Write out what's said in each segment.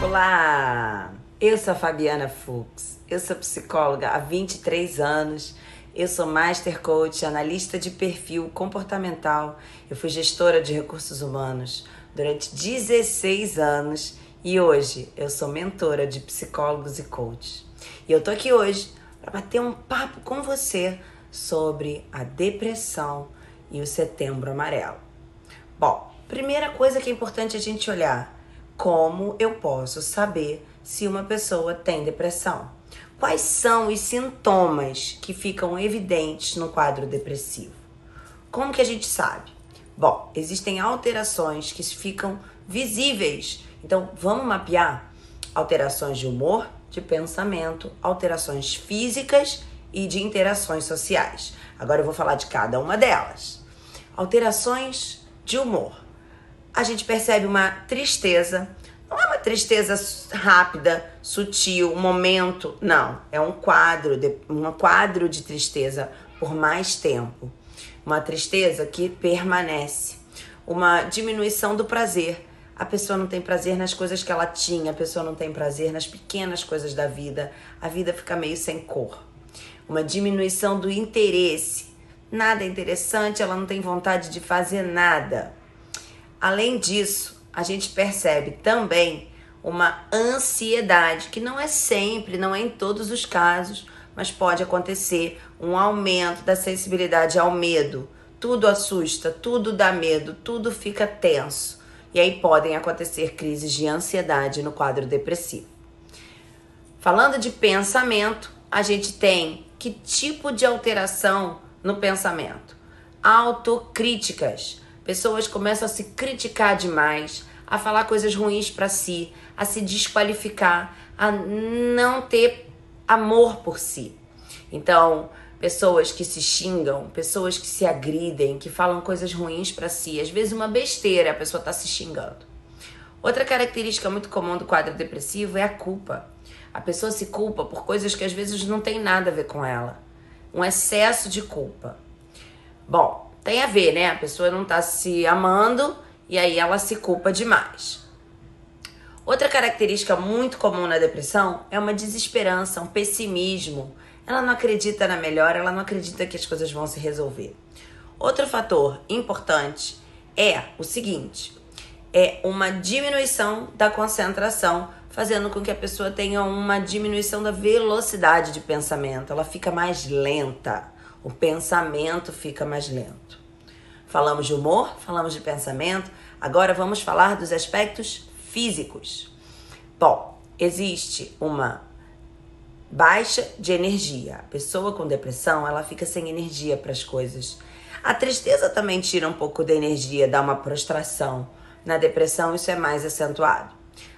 Olá, eu sou a Fabiana Fux, eu sou psicóloga há 23 anos, eu sou Master Coach, analista de perfil comportamental, eu fui gestora de recursos humanos durante 16 anos e hoje eu sou mentora de psicólogos e coaches. E eu tô aqui hoje para bater um papo com você sobre a depressão e o Setembro Amarelo. Bom, primeira coisa que é importante a gente olhar: como eu posso saber se uma pessoa tem depressão? Quais são os sintomas que ficam evidentes no quadro depressivo? Como que a gente sabe? Bom, existem alterações que ficam visíveis. Então, vamos mapear alterações de humor, de pensamento, alterações físicas e de interações sociais. Agora eu vou falar de cada uma delas. Alterações de humor. A gente percebe uma tristeza. Não é uma tristeza rápida, sutil, um momento. Não, é um quadro de tristeza por mais tempo. Uma tristeza que permanece. Uma diminuição do prazer. A pessoa não tem prazer nas coisas que ela tinha, a pessoa não tem prazer nas pequenas coisas da vida. A vida fica meio sem cor. Uma diminuição do interesse. Nada é interessante, ela não tem vontade de fazer nada. Além disso, a gente percebe também uma ansiedade, que não é sempre, não é em todos os casos, mas pode acontecer um aumento da sensibilidade ao medo. Tudo assusta, tudo dá medo, tudo fica tenso. E aí podem acontecer crises de ansiedade no quadro depressivo. Falando de pensamento, a gente tem que tipo de alteração no pensamento? Autocríticas. Pessoas começam a se criticar demais, a falar coisas ruins para si, a se desqualificar, a não ter amor por si. Então, pessoas que se xingam, pessoas que se agridem, que falam coisas ruins para si, às vezes uma besteira, a pessoa está se xingando. Outra característica muito comum do quadro depressivo é a culpa. A pessoa se culpa por coisas que às vezes não tem nada a ver com ela. Um excesso de culpa. Bom, tem a ver, né? A pessoa não tá se amando e aí ela se culpa demais. Outra característica muito comum na depressão é uma desesperança, um pessimismo. Ela não acredita na melhora, ela não acredita que as coisas vão se resolver. Outro fator importante é o seguinte: é uma diminuição da concentração, fazendo com que a pessoa tenha uma diminuição da velocidade de pensamento. Ela fica mais lenta. O pensamento fica mais lento. Falamos de humor, falamos de pensamento. Agora vamos falar dos aspectos físicos. Bom, existe uma baixa de energia. A pessoa com depressão, ela fica sem energia para as coisas. A tristeza também tira um pouco da energia, dá uma prostração. Na depressão isso é mais acentuado.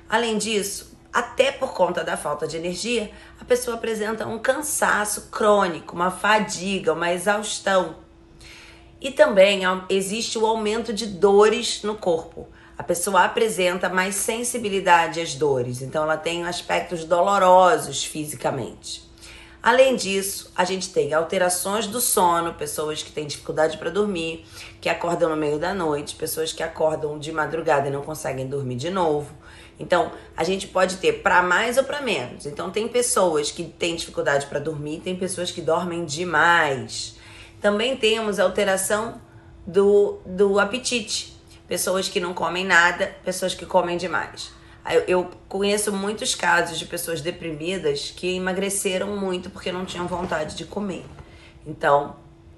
Além disso, até por conta da falta de energia, a pessoa apresenta um cansaço crônico, uma fadiga, uma exaustão. E também existe o aumento de dores no corpo. A pessoa apresenta mais sensibilidade às dores, então ela tem aspectos dolorosos fisicamente. Além disso, a gente tem alterações do sono, pessoas que têm dificuldade para dormir, que acordam no meio da noite, pessoas que acordam de madrugada e não conseguem dormir de novo. Então, a gente pode ter para mais ou para menos. Então, tem pessoas que têm dificuldade para dormir, tem pessoas que dormem demais. Também temos alteração do apetite. Pessoas que não comem nada, pessoas que comem demais. Eu conheço muitos casos de pessoas deprimidas que emagreceram muito porque não tinham vontade de comer. Então,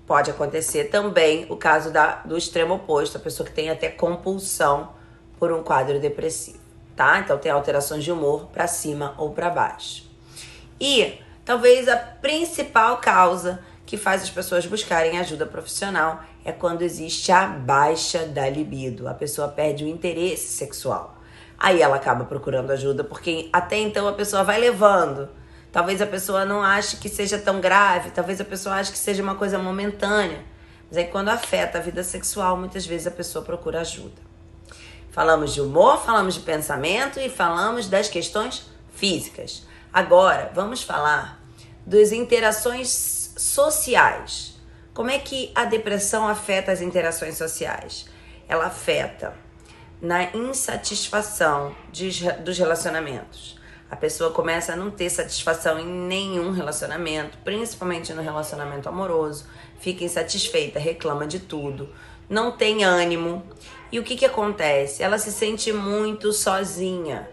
pode acontecer também o caso do extremo oposto, a pessoa que tem até compulsão por um quadro depressivo. Tá? Então tem alterações de humor para cima ou para baixo. E talvez a principal causa que faz as pessoas buscarem ajuda profissional é quando existe a baixa da libido. A pessoa perde o interesse sexual. Aí ela acaba procurando ajuda, porque até então a pessoa vai levando. Talvez a pessoa não ache que seja tão grave, talvez a pessoa ache que seja uma coisa momentânea. Mas aí quando afeta a vida sexual, muitas vezes a pessoa procura ajuda. Falamos de humor, falamos de pensamento e falamos das questões físicas. Agora, vamos falar das interações sociais. Como é que a depressão afeta as interações sociais? Ela afeta na insatisfação dos relacionamentos. A pessoa começa a não ter satisfação em nenhum relacionamento, principalmente no relacionamento amoroso, fica insatisfeita, reclama de tudo, não tem ânimo. E o que acontece? Ela se sente muito sozinha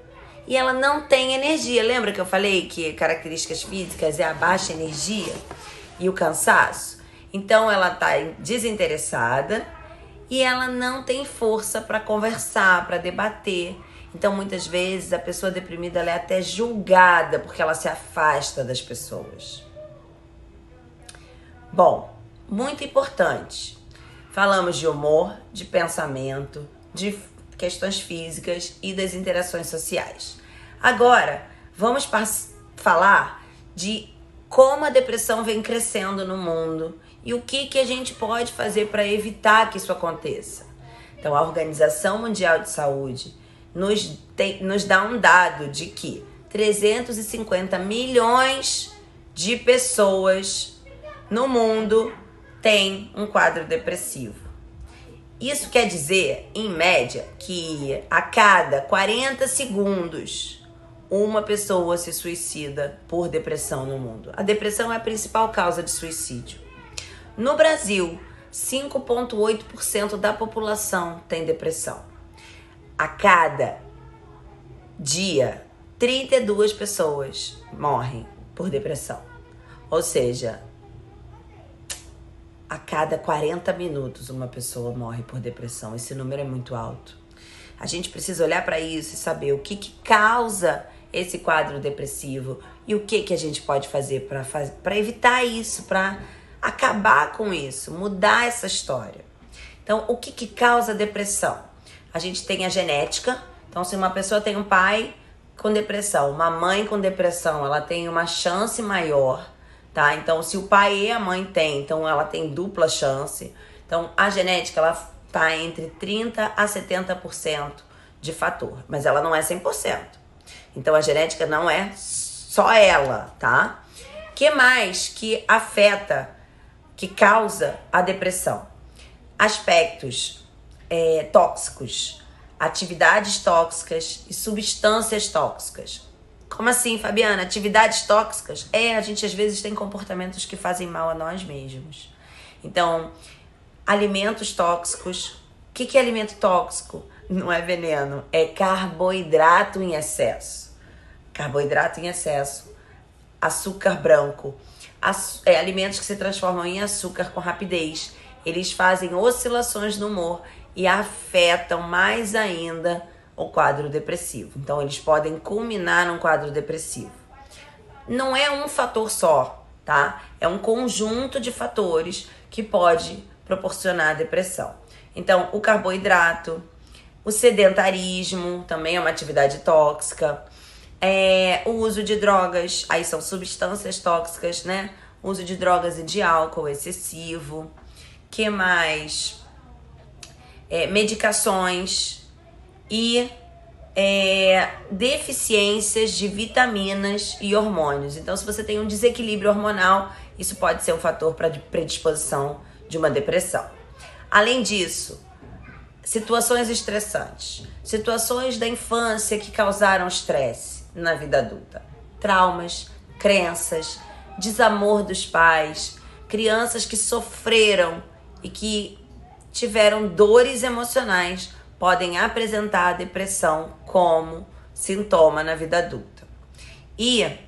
e ela não tem energia. Lembra que eu falei que características físicas é a baixa energia e o cansaço? Então ela tá desinteressada e ela não tem força para conversar, para debater. Então, muitas vezes, a pessoa deprimida ela é até julgada porque ela se afasta das pessoas. Bom, muito importante. Falamos de humor, de pensamento, de questões físicas e das interações sociais. Agora, vamos falar de como a depressão vem crescendo no mundo e o que a gente pode fazer para evitar que isso aconteça. Então, a Organização Mundial de Saúde nos dá um dado de que 350 milhões de pessoas no mundo têm um quadro depressivo. Isso quer dizer, em média, que a cada 40 segundos uma pessoa se suicida por depressão no mundo. A depressão é a principal causa de suicídio. No Brasil, 5,8% da população tem depressão. A cada dia, 32 pessoas morrem por depressão. Ou seja, a cada 40 minutos uma pessoa morre por depressão. Esse número é muito alto. A gente precisa olhar para isso e saber o que causa esse quadro depressivo e o que a gente pode fazer para evitar isso, para acabar com isso, mudar essa história. Então, o que causa depressão? A gente tem a genética. Então, se uma pessoa tem um pai com depressão, uma mãe com depressão, ela tem uma chance maior, tá? Então, se o pai e a mãe têm, então ela tem dupla chance. Então, a genética, ela tá entre 30% a 70% de fator, mas ela não é 100%. Então, a genética não é só ela, tá? O que mais que afeta, que causa a depressão? Aspectos tóxicos, atividades tóxicas e substâncias tóxicas. Como assim, Fabiana? Atividades tóxicas? A gente às vezes tem comportamentos que fazem mal a nós mesmos. Então, alimentos tóxicos. O que é alimento tóxico? Não é veneno, é carboidrato em excesso. Carboidrato em excesso, açúcar branco, alimentos que se transformam em açúcar com rapidez. Eles fazem oscilações no humor e afetam mais ainda o quadro depressivo. Então, eles podem culminar num quadro depressivo. Não é um fator só, tá? É um conjunto de fatores que pode proporcionar a depressão. Então, o carboidrato, o sedentarismo, também é uma atividade tóxica, o uso de drogas, aí são substâncias tóxicas, né? O uso de drogas e de álcool excessivo. Que mais? Medicações e deficiências de vitaminas e hormônios. Então, se você tem um desequilíbrio hormonal, isso pode ser um fator para predisposição de uma depressão. Além disso, situações estressantes, situações da infância que causaram estresse na vida adulta, traumas, crenças, desamor dos pais, crianças que sofreram e que tiveram dores emocionais podem apresentar a depressão como sintoma na vida adulta. E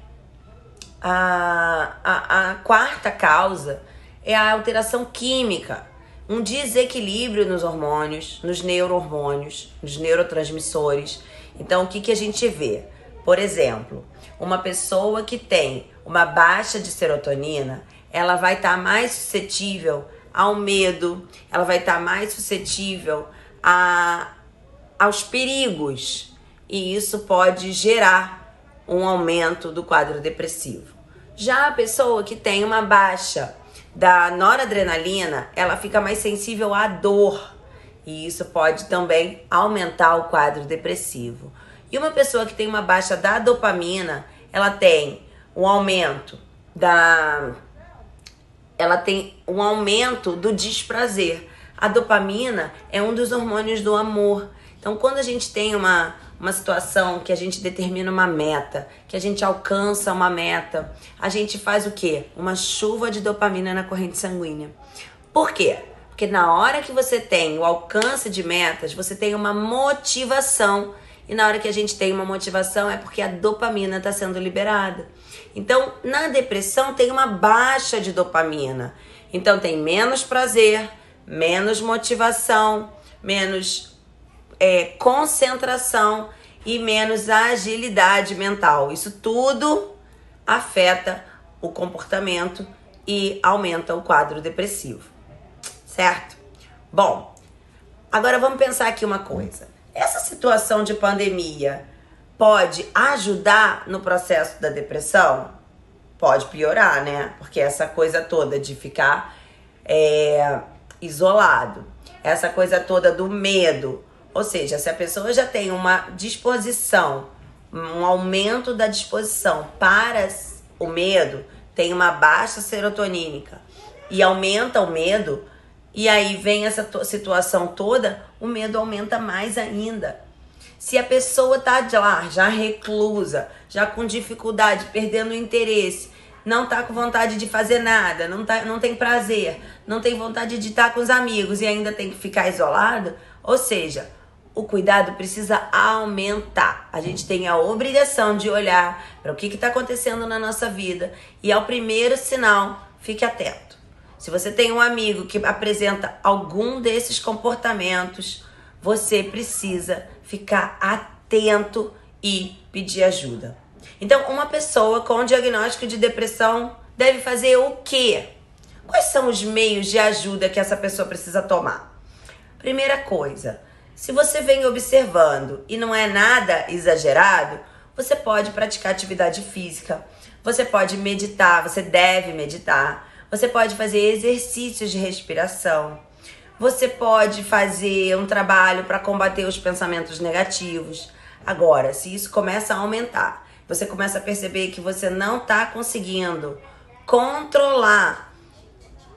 a quarta causa é a alteração química, um desequilíbrio nos hormônios, nos neurohormônios, nos neurotransmissores. Então, o que a gente vê? Por exemplo, uma pessoa que tem uma baixa de serotonina, ela vai estar mais suscetível ao medo, ela vai estar mais suscetível aos perigos, e isso pode gerar um aumento do quadro depressivo. Já a pessoa que tem uma baixa da noradrenalina, ela fica mais sensível à dor, e isso pode também aumentar o quadro depressivo. E uma pessoa que tem uma baixa da dopamina, ela tem um aumento do desprazer. A dopamina é um dos hormônios do amor Então, quando a gente tem uma situação que a gente determina uma meta, que a gente alcança uma meta, a gente faz o quê? Uma chuva de dopamina na corrente sanguínea. Por quê? Porque na hora que você tem o alcance de metas, você tem uma motivação. E na hora que a gente tem uma motivação é porque a dopamina está sendo liberada. Então, na depressão tem uma baixa de dopamina. Então, tem menos prazer, menos motivação, menos concentração e menos agilidade mental. Isso tudo afeta o comportamento e aumenta o quadro depressivo. Certo? Bom, agora vamos pensar aqui uma coisa. Essa situação de pandemia pode ajudar no processo da depressão? Pode piorar, né? Porque essa coisa toda de ficar isolado, essa coisa toda do medo, ou seja, se a pessoa já tem uma disposição, um aumento da disposição para o medo, tem uma baixa serotonínica e aumenta o medo, e aí vem essa situação toda, o medo aumenta mais ainda. Se a pessoa tá lá, já reclusa, já com dificuldade, perdendo o interesse, não tá com vontade de fazer nada, não tem prazer, não tem vontade de estar com os amigos e ainda tem que ficar isolado, ou seja, o cuidado precisa aumentar. A gente tem a obrigação de olhar para o que está acontecendo na nossa vida e ao primeiro sinal, fique atento. Se você tem um amigo que apresenta algum desses comportamentos, você precisa ficar atento e pedir ajuda. Então, uma pessoa com diagnóstico de depressão deve fazer o quê? Quais são os meios de ajuda que essa pessoa precisa tomar? Primeira coisa, se você vem observando e não é nada exagerado, você pode praticar atividade física, você pode meditar, você deve meditar, você pode fazer exercícios de respiração, você pode fazer um trabalho para combater os pensamentos negativos. Agora, se isso começa a aumentar, você começa a perceber que você não está conseguindo controlar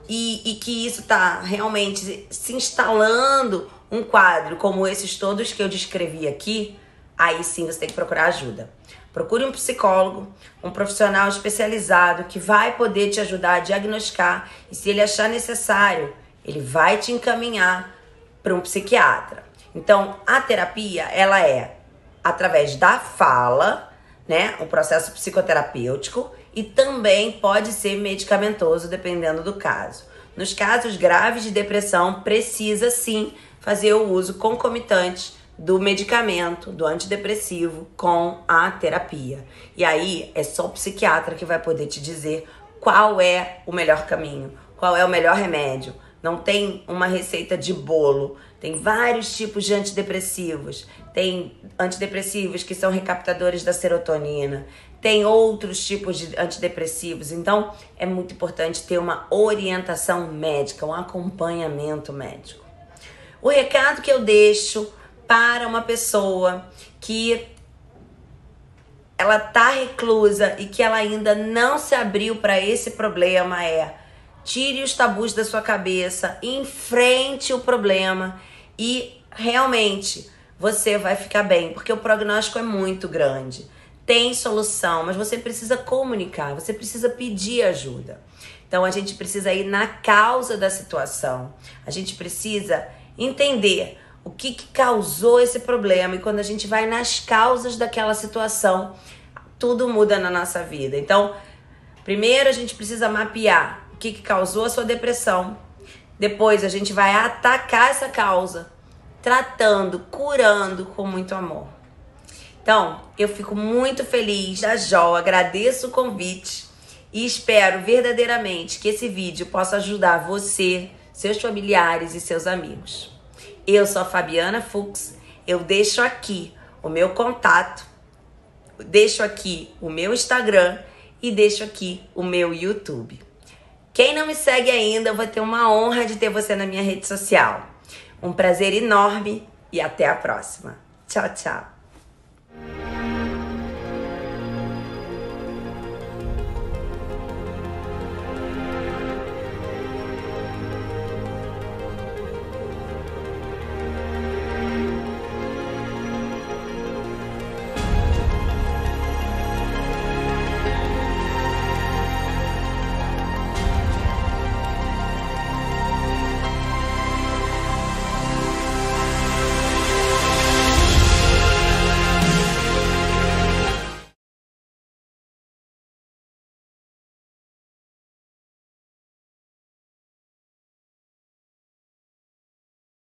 e que isso está realmente se instalando um quadro como esses todos que eu descrevi aqui, aí sim você tem que procurar ajuda. Procure um psicólogo, um profissional especializado que vai poder te ajudar a diagnosticar e, se ele achar necessário, ele vai te encaminhar para um psiquiatra. Então, a terapia, ela é através da fala, né, um processo psicoterapêutico, e também pode ser medicamentoso, dependendo do caso. Nos casos graves de depressão, precisa sim fazer o uso concomitante do medicamento, do antidepressivo, com a terapia. E aí é só o psiquiatra que vai poder te dizer qual é o melhor caminho, qual é o melhor remédio. Não tem uma receita de bolo. Tem vários tipos de antidepressivos. Tem antidepressivos que são recaptadores da serotonina. Tem outros tipos de antidepressivos. Então, é muito importante ter uma orientação médica, um acompanhamento médico. O recado que eu deixo para uma pessoa que ela tá reclusa e que ela ainda não se abriu para esse problema é: tire os tabus da sua cabeça, enfrente o problema e realmente você vai ficar bem, porque o prognóstico é muito grande. Tem solução, mas você precisa comunicar, você precisa pedir ajuda. Então a gente precisa ir na causa da situação. A gente precisa entender o que causou esse problema, e quando a gente vai nas causas daquela situação, tudo muda na nossa vida. Então, primeiro a gente precisa mapear o que causou a sua depressão. Depois a gente vai atacar essa causa, tratando, curando com muito amor. Então, eu fico muito feliz da Jo, agradeço o convite e espero verdadeiramente que esse vídeo possa ajudar você, seus familiares e seus amigos. Eu sou a Fabiana Fux, eu deixo aqui o meu contato, deixo aqui o meu Instagram e deixo aqui o meu YouTube. Quem não me segue ainda, eu vou ter uma honra de ter você na minha rede social. Um prazer enorme e até a próxima. Tchau, tchau.